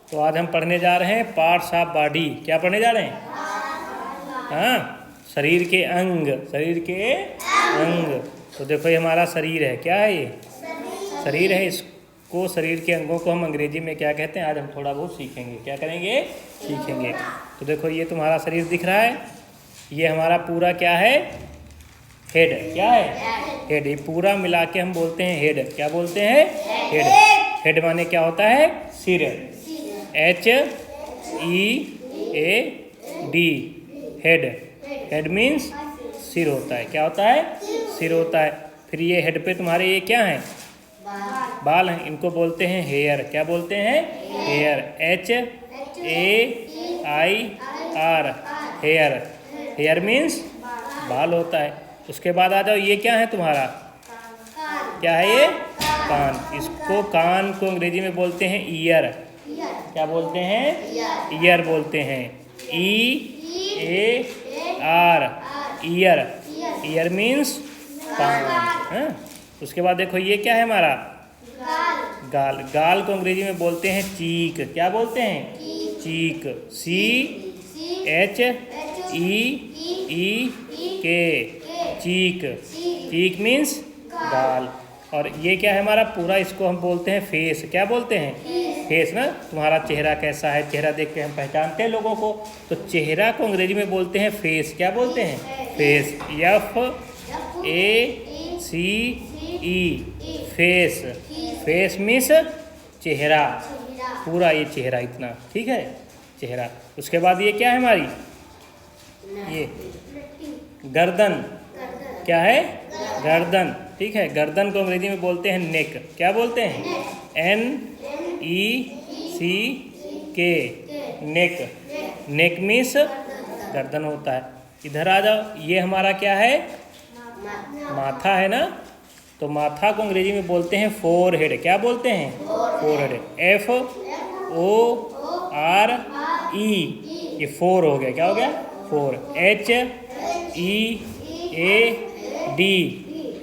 तो आज हम पढ़ने जा रहे हैं पार्ट्स ऑफ बॉडी। क्या पढ़ने जा रहे हैं? हाँ, शरीर के अंग, शरीर के अंग। तो देखो ये हमारा शरीर है। क्या है ये? शरीर है। इसको, शरीर के अंगों को हम अंग्रेजी में क्या कहते हैं, आज हम थोड़ा बहुत सीखेंगे। क्या करेंगे? सीखेंगे। तो देखो ये तुम्हारा शरीर दिख रहा है, ये हमारा पूरा क्या है? हेड। क्या है? हेड। ये पूरा मिला के हम बोलते हैं हेड। क्या बोलते हैं? हेड। हेड माने क्या होता है? सिर। HEAD, head. हेड मीन्स सिर होता है। क्या होता है? सिर होता है। फिर ये हेड पे तुम्हारे ये क्या हैं? बाल हैं। इनको बोलते हैं हेयर। क्या बोलते हैं? Hair. HAIR, hair. Hair means बाल होता है। उसके बाद आ जाओ, ये क्या है तुम्हारा? क्या है ये? कान। इसको, कान को अंग्रेजी में बोलते हैं ईयर। क्या बोलते हैं? ईयर बोलते हैं। EAR, year. ईयर मीन्स कान। हाँ? उसके बाद देखो ये क्या है हमारा? गाल। गाल को अंग्रेजी में बोलते हैं चीक। क्या बोलते हैं? चीक। CHEEK, चीक। चीक मीन्स गाल। और ये क्या है हमारा पूरा? इसको हम बोलते हैं फेस। क्या बोलते हैं? फेस ना। तुम्हारा चेहरा कैसा है? चेहरा देख के हम पहचानते हैं लोगों को। तो चेहरा को अंग्रेजी में बोलते हैं फेस। क्या बोलते हैं? Face. FACE, face. Face means चेहरा, पूरा ये चेहरा इतना। ठीक है, चेहरा। उसके बाद ये क्या है हमारी? ये गर्दन। क्या है? गर्दन। ठीक है, गर्दन को अंग्रेजी में बोलते हैं नेक। क्या बोलते हैं? NECK, नेक। नेक मीन्स गर्दन होता है। इधर आ जाओ, ये हमारा क्या है? माथा है ना। तो माथा को अंग्रेजी में बोलते हैं फोरहेड। क्या बोलते हैं? फोरहेड। FORE, ये फोर हो गया। क्या हो गया? Four. HEAD,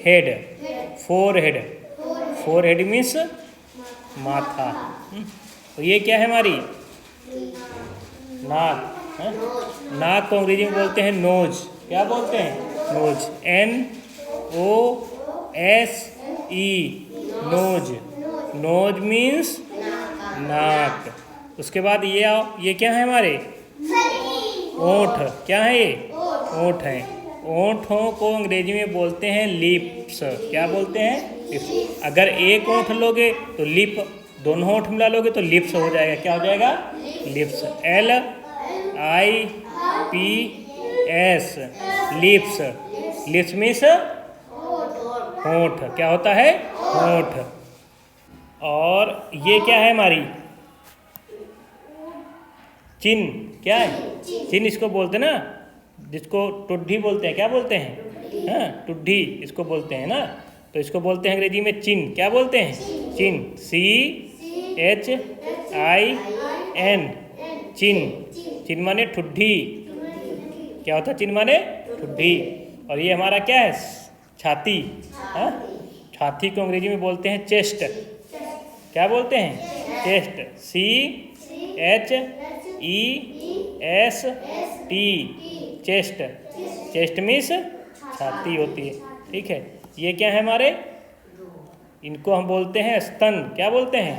head. Forehead. Forehead means माथा। तो ये क्या है हमारी? नाक। नाक को अंग्रेजी में बोलते हैं नोज। क्या बोलते हैं? Nose. NOSE, nose. Nose means नाक। उसके बाद ये आओ, ये क्या है हमारे? ओंठ। क्या है ये? ओंठ है। ओंठों को अंग्रेजी में बोलते हैं लिप्स। क्या बोलते हैं? लिप्स। अगर एक ओंठ लोगे तो लिप, दोनों ओंठ मिला लोगे तो लिप्स हो जाएगा। क्या हो जाएगा? Lips. LIPS, lips. Lips means होंठ। क्या होता है? होंठ। और ये क्या है हमारी? चिन। क्या है? चिन इसको बोलते हैं ना, जिसको टुड्डी बोलते हैं। क्या बोलते हैं? हाँ, टुड्डी इसको बोलते हैं ना। तो इसको बोलते हैं अंग्रेजी में चिन। क्या बोलते हैं? चिन। CHIN, चिन। चिन माने ठुड्डी। क्या होता है चिन माने? ठुड्डी। और ये हमारा क्या है? छाती। हाँ, छाती को अंग्रेजी में बोलते हैं चेस्ट। क्या बोलते हैं? Chest. CHEST, chest. Chest means छाती होती है। ठीक है। ये क्या है हमारे? इनको हम बोलते हैं स्तन। क्या बोलते हैं?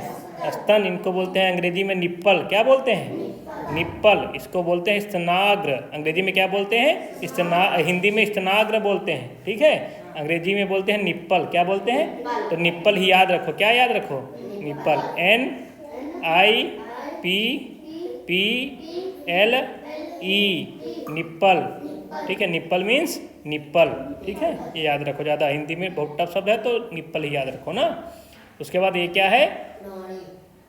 स्तन। इनको बोलते हैं अंग्रेजी में निप्पल। क्या बोलते हैं? निप्पल। इसको बोलते हैं स्तनाग्र। अंग्रेजी में क्या बोलते हैं? हिंदी में स्तनाग्र बोलते हैं। ठीक है, अंग्रेजी में बोलते हैं निप्पल। क्या बोलते हैं? तो निप्पल ही याद रखो। क्या याद रखो? निप्पल। NIPPLE, nipple. ठीक है, निप्पल मीन्स निप्पल। ठीक है, ये याद रखो। ज़्यादा हिंदी में बहुत टफ शब्द है तो निप्पल ही याद रखो ना। उसके बाद ये क्या है?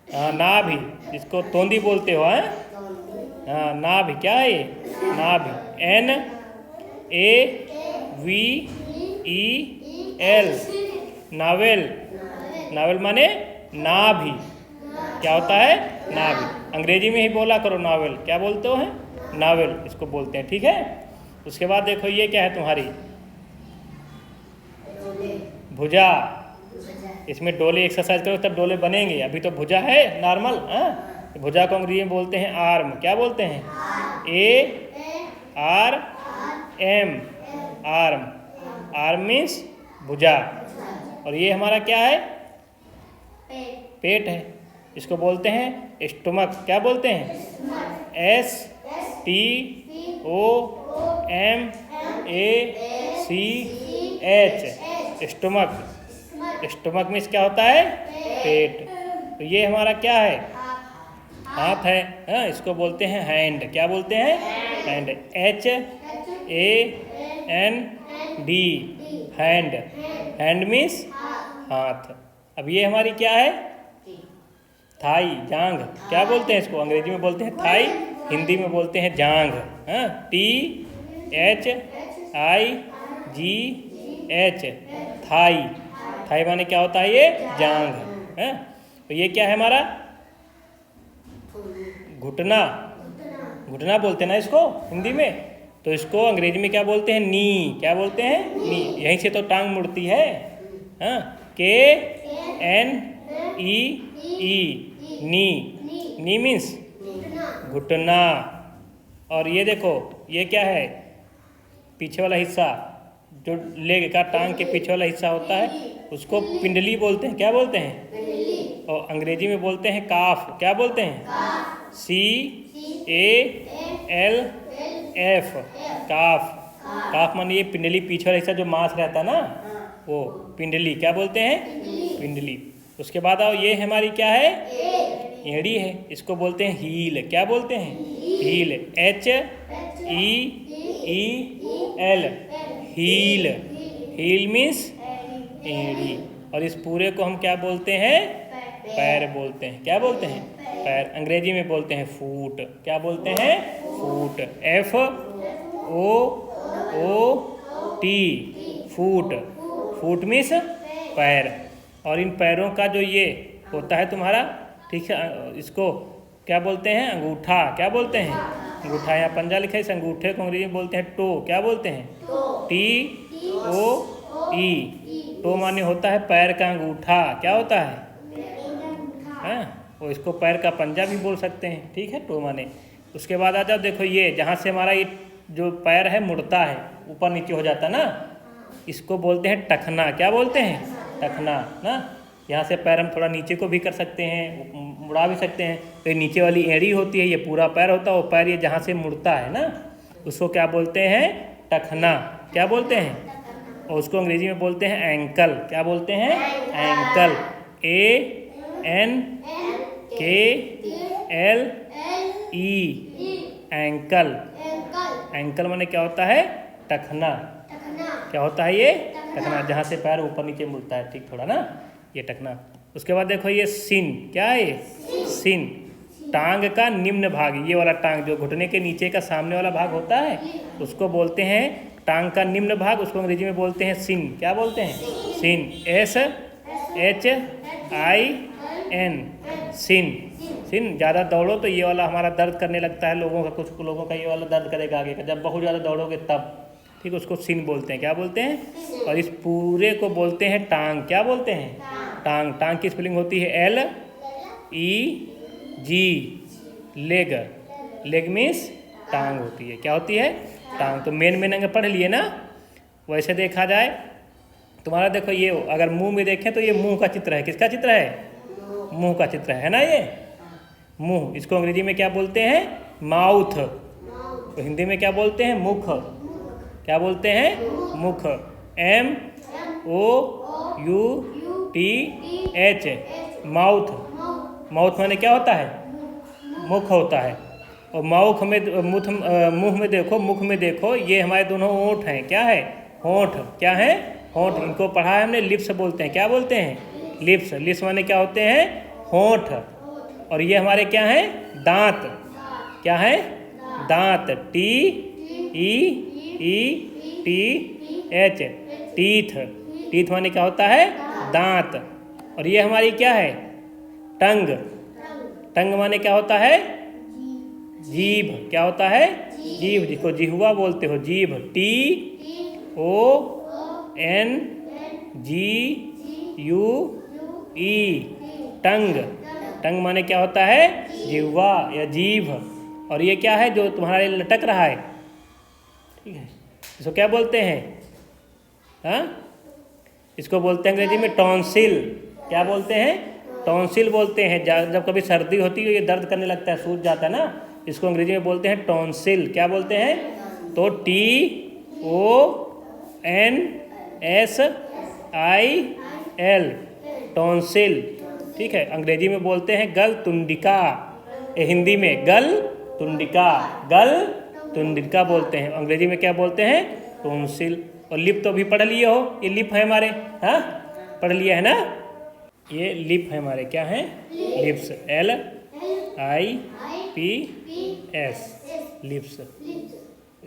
हाँ, नाभि। इसको तोंदी बोलते हो। हाँ, नाभि। क्या है ये? नाभि। NAVEL, novel. नावेल माने नाभि। क्या होता है? नाभि। अंग्रेजी में ही बोला करो नावेल। क्या बोलते हो? है नावेल, इसको बोलते हैं। ठीक है। उसके बाद देखो ये क्या है तुम्हारी? भुजा। इसमें डोले एक्सरसाइज करो तब डोले बनेंगे। अभी तो भुजा है नॉर्मल। हाँ, भुजा को अंग्रेजी में बोलते हैं आर्म। क्या बोलते हैं? ARM, arm. आर्म मीन्स भुजा। और ये हमारा क्या है? पेट है। इसको बोलते हैं स्टमक। क्या बोलते हैं? STOMACH, stomach. स्टमक मीन्स क्या होता है? पेट। तो ये हमारा क्या है? हाथ है। हाँ, इसको बोलते हैं हैंड। क्या बोलते हैं? Hand. HAND, hand. Hand means हाथ। अब ये हमारी क्या है? थाई, जांघ। क्या बोलते हैं इसको? अंग्रेजी में बोलते हैं थाई, हिंदी में बोलते हैं जांघ। हाँ, THIGH, थाई। थाई माने क्या होता है? ये जांघ। हाँ, तो ये क्या है हमारा? घुटना। घुटना बोलते हैं ना इसको हिंदी में। तो इसको अंग्रेजी में क्या बोलते हैं? नी। क्या बोलते हैं? नी। यहीं से तो टांग मुड़ती है। हाँ, KNEE, नी। नी मीन्स घुटना। और ये देखो, ये क्या है? पीछे वाला हिस्सा जो लेग का, टांग के पीछे वाला हिस्सा होता है, उसको पिंडली बोलते हैं। क्या बोलते हैं? और अंग्रेजी में बोलते हैं काफ। क्या बोलते हैं? CALF, काफ। काफ माने ये पिंडली, पीछे वाला हिस्सा जो मांस रहता है ना, वो पिंडली। क्या बोलते हैं? पिंडली। उसके बाद आओ, ये हमारी क्या है? एड़ी है। इसको बोलते हैं हील। क्या बोलते हैं? Heel. HEEL, heel. Heel means एड़ी। और इस पूरे को हम क्या बोलते हैं? पैर बोलते हैं। क्या बोलते हैं? पैर। अंग्रेजी में बोलते हैं फूट। क्या बोलते हैं? फूट। FOOT, फूट। फूट मीन्स पैर। और इन पैरों का जो ये होता है तुम्हारा, ठीक है, इसको क्या बोलते हैं? अंगूठा। क्या बोलते हैं? अंगूठा। यहाँ पंजा लिखा है, इस अंगूठे को अंग्रेजी में बोलते हैं टो। क्या बोलते हैं? TOE। टो माने होता है पैर का अंगूठा। क्या होता है? हाँ, वो इसको पैर का पंजा भी बोल सकते हैं। ठीक है, टो माने। उसके बाद आ जाओ, देखो ये जहाँ से हमारा ये जो पैर है मुड़ता है, ऊपर नीचे हो जाता है ना, इसको बोलते हैं टखना। क्या बोलते हैं? टखना ना। यहाँ से पैर हम थोड़ा नीचे को भी कर सकते हैं, मुड़ा भी सकते हैं। तो ये नीचे वाली एड़ी होती है, ये पूरा पैर होता है। वो पैर ये जहाँ से मुड़ता है ना, उसको क्या बोलते हैं? टखना। क्या बोलते हैं? और उसको अंग्रेजी में बोलते हैं एंकल। क्या बोलते हैं? एंकल। ANKLE, ankle. एंकल माने क्या होता है? टखना। क्या होता है ये? टखना। जहाँ से पैर ऊपर नीचे मुड़ता है, ठीक, थोड़ा ना, ये टखना। उसके बाद देखो ये सिन। क्या है ये? सिन। टांग का निम्न भाग। ये वाला टांग जो घुटने के नीचे का सामने वाला भाग होता है, उसको बोलते हैं टांग का निम्न भाग। उसको अंग्रेजी में बोलते हैं सिन। क्या बोलते हैं? सिन। SHIN, सिन। सिन। ज़्यादा दौड़ो तो ये वाला हमारा दर्द करने लगता है लोगों का। कुछ लोगों का ये वाला दर्द करेगा आगे का, जब बहुत ज़्यादा दौड़ोगे तब। ठीक, उसको सिन बोलते हैं। क्या बोलते हैं? और इस पूरे को बोलते हैं टांग। क्या बोलते हैं? टांग। टांग की स्पेलिंग होती है LEG, लेग। लेग मीन्स टांग होती है। क्या होती है? टांग। तो मेन अंग पढ़ लिए ना। वैसे देखा जाए तुम्हारा, देखो ये अगर मुंह में देखें तो ये मुंह का चित्र है। किसका चित्र है? मुंह का चित्र है ना, ये मुंह। इसको अंग्रेजी में क्या बोलते हैं? माउथ। तो हिंदी में क्या बोलते हैं? मुख। क्या बोलते हैं? मुख। MOUTH, mouth. माउथ माने क्या होता है? मुख होता है। और मुंह में देखो, मुख में देखो, ये हमारे दोनों होंठ हैं। क्या है? होंठ। क्या है? होंठ। इनको पढ़ा है हमने, लिप्स बोलते हैं। क्या बोलते हैं? लिप्स। लिप्स माने क्या होते हैं? होंठ। और ये हमारे क्या हैं? दांत। क्या है? दांत। TEETH, teeth. टीथ माने क्या होता है? दांत। और ये हमारी क्या है? टंग। टंग माने क्या होता है? जीभ। क्या होता है? जीभ, जिसको जिह्वा बोलते हो, जीभ। TONGUE, टंग। टंग माने क्या होता है? जिह्वा या जीभ। और ये क्या है जो तुम्हारा ये लटक रहा है? ठीक है, इसको क्या बोलते हैं? हाँ, इसको बोलते हैं अंग्रेजी में टॉन्सिल। क्या बोलते हैं? टॉन्सिल बोलते हैं। जब कभी सर्दी होती है, ये दर्द करने लगता है, सूज जाता है ना, इसको अंग्रेजी में बोलते हैं टॉन्सिल। क्या बोलते हैं? तो TONSIL, टॉन्सिल। ठीक है, अंग्रेजी में बोलते हैं गल तुंडिका, हिंदी में गल तुंडिका बोलते हैं। अंग्रेजी में क्या बोलते हैं? टॉन्सिल। और लिप तो भी पढ़ लिए हो, ये लिप है हमारे, हाँ पढ़ लिया है ना, ये लिप है हमारे, क्या है? Lips, LIPS, lips.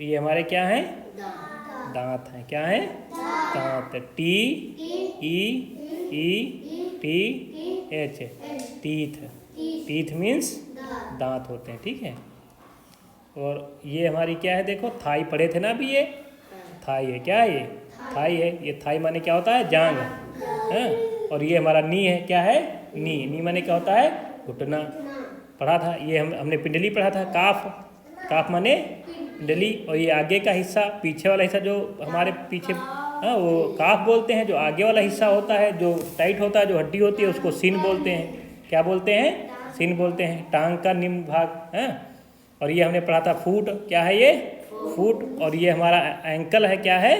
ये हमारे क्या है? दांत हैं। क्या है? दांत। TEETH, टीथ मीन्स दांत होते हैं। ठीक है, और ये हमारी क्या है? देखो, थाई पढ़े थे ना अभी, ये थाई है। क्या है ये? थाई है। ये थाई माने क्या होता है? जांग है। और ये हमारा नी है। क्या है? नी माने क्या होता है? घुटना। पढ़ा था ये, हमने पिंडली पढ़ा था। काफ माने पिंडली। और ये आगे का हिस्सा, पीछे वाला हिस्सा जो हमारे पीछे, हाँ वो काफ बोलते हैं। जो आगे वाला हिस्सा होता है, जो टाइट होता है, जो हड्डी होती है, उसको सीन बोलते हैं। क्या बोलते हैं? सीन बोलते हैं। टांग का निम्न भाग है। और ये हमने पढ़ा था फूट। क्या है ये? फूट। और ये हमारा एंकल है। क्या है?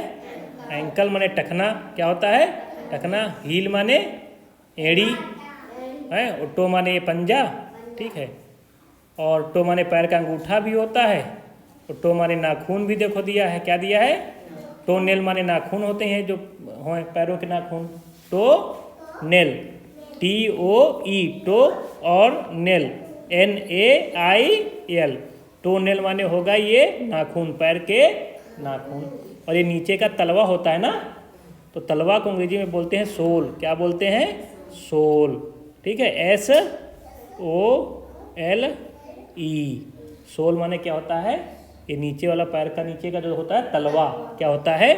एंकल माने टखना। क्या होता है? टखना। हील माने एड़ी है। और टो माने ये पंजा। ठीक है, और टो माने पैर का अंगूठा भी होता है। और टो माने नाखून भी देखो दिया है। क्या दिया है? टो नेल माने नाखून होते हैं जो हैं पैरों के नाखून। टो नेल, TOE, टो, और नेल NAIL। टो नेल माने होगा ये नाखून, पैर के नाखून। और ये नीचे का तलवा होता है ना, तो तलवा को अंग्रेजी में बोलते हैं सोल। क्या बोलते हैं? सोल। ठीक है, SOLE, सोल माने क्या होता है? ये नीचे वाला पैर का नीचे का जो होता है तलवा। क्या होता है?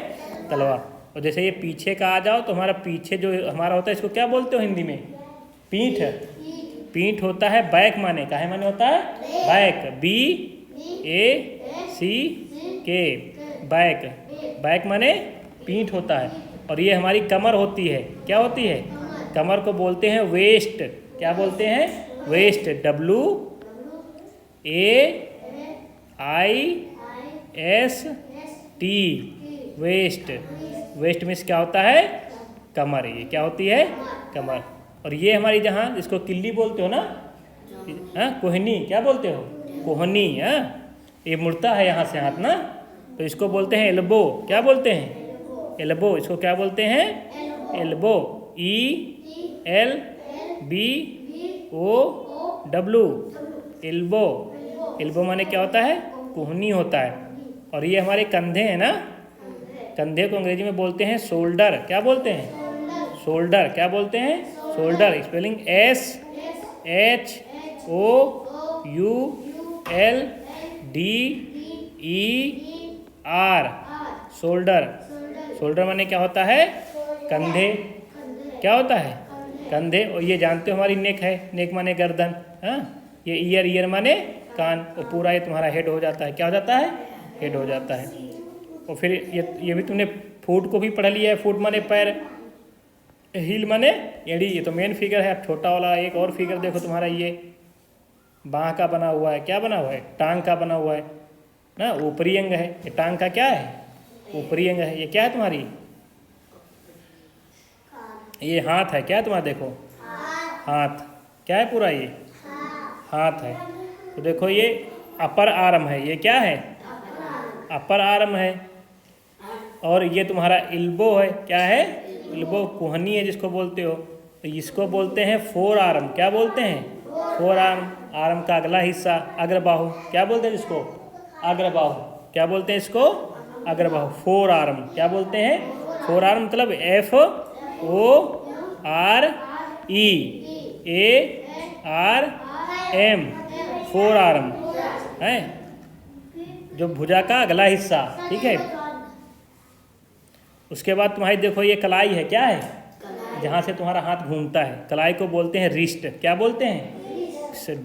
तलवा। और जैसे ये पीछे का आ जाओ, तो हमारा पीछे जो हमारा होता है, इसको क्या बोलते हो हिंदी में? पीठ। पीठ होता है बैक माने। काहे माने होता है? Back, BACK, back. बैक माने पीठ होता है। और ये हमारी कमर होती है। क्या होती है? कमर को बोलते हैं वेस्ट। क्या बोलते हैं? Waist, WAIST, waist. Waist means क्या होता है? कमर। ये क्या होती है? कमर। और ये हमारी जहाँ, इसको किल्ली बोलते हो ना, हाँ कोहनी। क्या बोलते हो? कोहनी। हाँ, ये मुड़ता है यहाँ से हाथ ना, तो इसको बोलते हैं एल्बो। क्या बोलते हैं? एल्बो। इसको क्या बोलते हैं? Elbow, ELBO, elbow. एल्बो माने क्या होता है? कोहनी होता है। और ये हमारे कंधे हैं ना, कंधे को अंग्रेजी में बोलते हैं शोल्डर। क्या बोलते हैं? शोल्डर। क्या बोलते हैं? Shoulder. Spelling SHOULDER, shoulder. Shoulder माने क्या होता है? कंधे। क्या होता है? कंधे। और ये जानते हो हमारी नेक है। नेक माने गर्दन। हाँ, ये ईयर माने कान। और पूरा ये तुम्हारा हेड हो जाता है। क्या हो जाता है? हेड हो जाता है। और फिर ये भी तुमने फुट को भी पढ़ लिया है। फुट माने पैर, हील माने एड़ी। ये तो मेन फिगर है। छोटा वाला एक और फिगर देखो तुम्हारा, ये बाँह का बना हुआ है। क्या बना हुआ है? टांग का बना हुआ है ना, ऊपरी अंग है। ये टांग का क्या है? ऊपरी अंग है। ये क्या है तुम्हारी? ये हाथ है। क्या है तुम्हारा? देखो हाथ। क्या है पूरा? ये हाथ है। तो देखो ये अपर आर्म है। ये क्या है? अपर आर्म है। और ये तुम्हारा इल्बो है। क्या है? इल्बो कोहनी है जिसको बोलते हो। तो इसको बोलते हैं फोर आर्म। क्या बोलते हैं? Four arm. आर्म का अगला हिस्सा अग्रबाहु। क्या बोलते हैं इसको? अग्रबाहु। क्या बोलते हैं इसको? अग्रबाहु। Forearm. क्या बोलते हैं? फोर आर्म मतलब FOREARM, फोर आर्म है, जो भुजा का अगला हिस्सा। ठीक है, उसके बाद तुम्हारी देखो ये कलाई है। क्या है? जहाँ से तुम्हारा हाथ घूमता है, कलाई को बोलते हैं रिस्ट। क्या बोलते हैं? WRIST।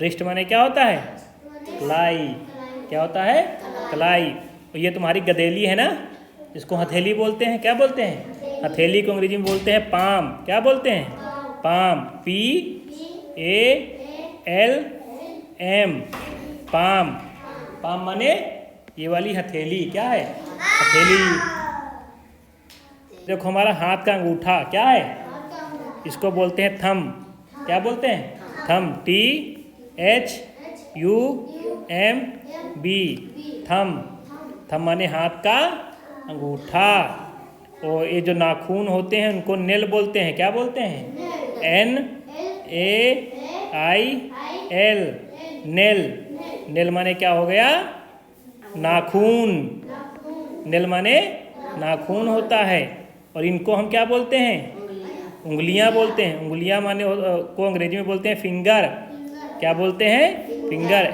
रिस्ट माने क्या होता है? कलाई। क्या होता है? कलाई। और ये तुम्हारी गदेली है ना, इसको हथेली बोलते हैं। क्या बोलते हैं? हथेली को अंग्रेजी में बोलते हैं पाम। क्या बोलते हैं? पाम। PALM, palm. पाम माने ये वाली हथेली। क्या है? हथेली। देखो हमारा हाथ का अंगूठा क्या है? इसको बोलते हैं थंब। क्या बोलते हैं? थंब। THUMB, thumb. थंब माने हाथ का अंगूठा। और ये जो नाखून होते हैं उनको नेल बोलते हैं। क्या बोलते हैं? NAIL, nail. नेल माने क्या हो गया? नाखून। नेल माने नाखून होता है। और इनको हम क्या बोलते हैं? उंगलियां बोलते हैं। उंगलियां माने को अंग्रेजी में बोलते हैं फिंगर। क्या बोलते हैं? फिंगर।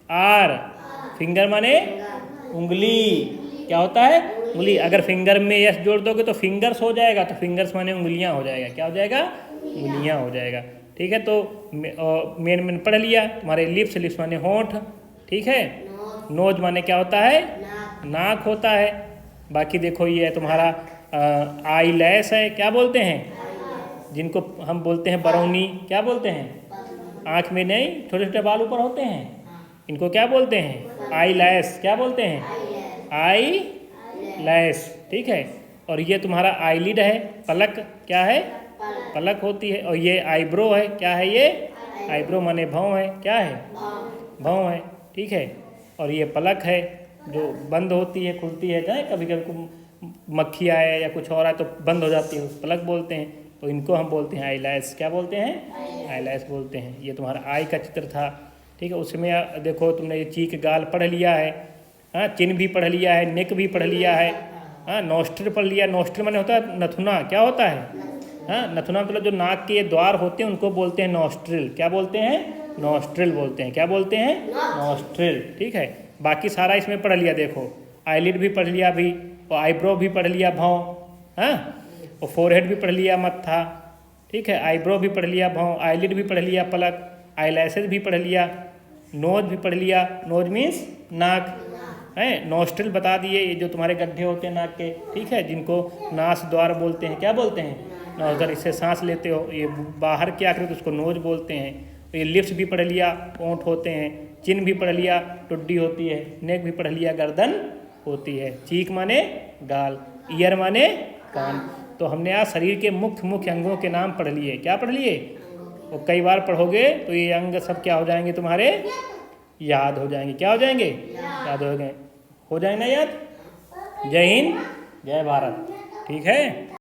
FINGER, फिंगर माने उंगली। क्या होता है? उंगली। अगर फिंगर में यस जोड़ दोगे तो फिंगर्स हो जाएगा, तो फिंगर्स माने उंगलियां हो जाएगा। क्या हो जाएगा? उंगलियां हो जाएगा। ठीक है, तो मेन पढ़ लिया। तुम्हारे लिप्स, लिप्स माने होंठ। ठीक है। नोज माने क्या होता है? नाक होता है। बाकी देखो ये तुम्हारा आई लैश है। क्या बोलते हैं? जिनको हम बोलते हैं बरौनी। क्या बोलते हैं? आँख में नहीं, छोटे छोटे बाल ऊपर होते हैं, इनको क्या बोलते हैं? आई लैश। क्या बोलते हैं? आई लैश। ठीक है। और ये तुम्हारा आईलिड है, पलक। क्या है? पलक होती है। और ये आईब्रो है। क्या है ये? आईब्रो माने भौं है। क्या है? भौं है। ठीक है। और ये पलक है जो बंद होती है, खुलती है। जाए कभी कभी मक्खी आए या कुछ और आए तो बंद हो जाती है, उस पलक बोलते हैं। तो इनको हम बोलते हैं आई लैश। क्या बोलते हैं? आई लैश बोलते हैं। ये तुम्हारा आई का चित्र था। ठीक है। उसमें देखो तुमने ये चीक गाल पढ़ लिया है। हाँ, चिन भी पढ़ लिया है, नेक भी पढ़ लिया है। हाँ, नोस्ट्रिल पढ़ लिया। नोस्ट्रिल माने होता है नथुना। क्या होता है? हाँ, नथुना मतलब जो नाक के द्वार होते हैं उनको बोलते हैं नोस्ट्रिल। क्या बोलते हैं? नोस्ट्रिल बोलते हैं। क्या बोलते हैं? नोस्ट्रिल। ठीक है। बाकी सारा इसमें पढ़ लिया। देखो आईलिड भी पढ़ लिया अभी, और आईब्रो भी पढ़ लिया, भौं। हाँ, और फोरहेड भी पढ़ लिया, मत्था। ठीक है। आईब्रो भी पढ़ लिया, भौं। आईलिड भी पढ़ लिया, पलक। आई लैशेज भी पढ़ लिया। नोज भी पढ़ लिया। नोज मीन्स नाक है। नोस्ट्रिल बता दिए, ये जो तुम्हारे गड्ढे होते हैं नाक के। ठीक है, जिनको नास द्वार बोलते हैं। क्या बोलते हैं? नोजर। इससे सांस लेते हो, ये बाहर की आखिर तो उसको नोज बोलते हैं। तो ये लिप्स भी पढ़ लिया, ओंठ होते हैं। चिन भी पढ़ लिया, टुड्डी होती है। नेक भी पढ़ लिया, गर्दन होती है। चीक माने गाल। ईयर माने कान। तो हमने आज शरीर के मुख्य मुख्य अंगों के नाम पढ़ लिए। क्या पढ़ लिए? और कई बार पढ़ोगे तो ये अंग सब क्या हो जाएंगे? तुम्हारे याद हो जाएंगे। क्या हो जाएंगे? याद हो जाएंगे ना याद। जय हिंद, जय भारत। ठीक है।